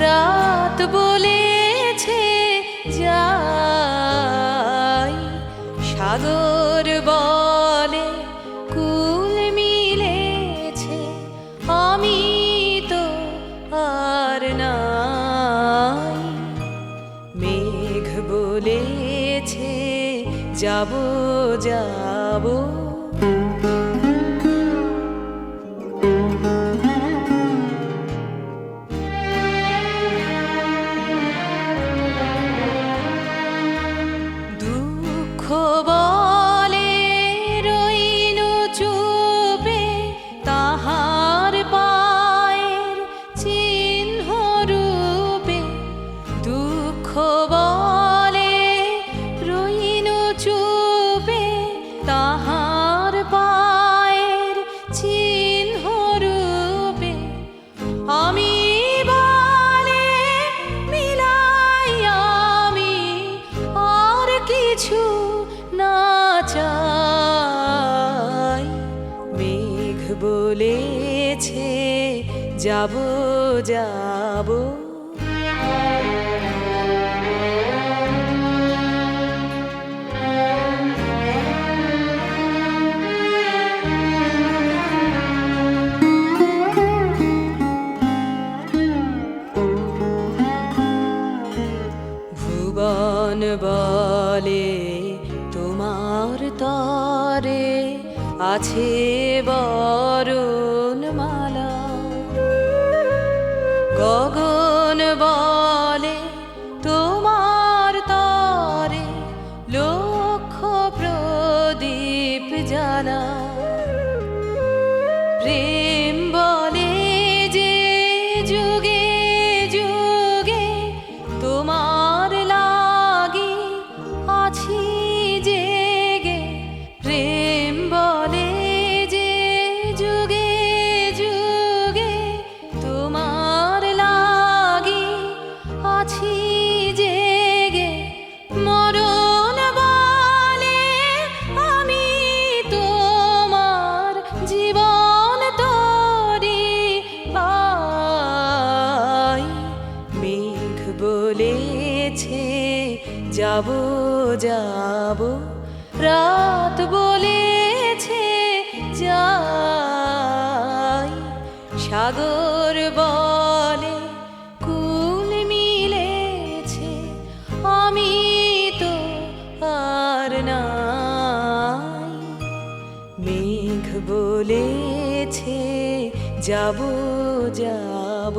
রাত বলেছে যাই, সাগর বলে কুল মিলেছে, আমি তো আর নাই। মেঘ বলেছে যাব যাব, দুঃখ বলে রইনু চুপে, তাহার পায়ের চিহ্ন রূপে। দুঃখ বলে রইনু চুপে, তাহার পায়ের চিহ্ন রূপে। আমি বলে মিলাই আমি আর কিছু না চাই। মেঘ বলেছে যাব যাব, ভুবন বলে তোমার তরে আছে বরণমালা। গগন বলে তোমার তরে লক্ষ প্রদীপ জ্বালা। প্রেম বলে যে যুগে যুগে তোমার লাগি আছি জেগে। প্রেম বলে যে যুগে যুগে তোমার লাগি আছি জেগে। মরণ বলে আমি তোমার জীবন তরি পাই। মেঘ বলেছে যাব যাব, রাত বলেছে যাই, সাগর বলে কুল মিলেছে, আমি তো আর নাই। মেঘ বলেছে যাব যাব।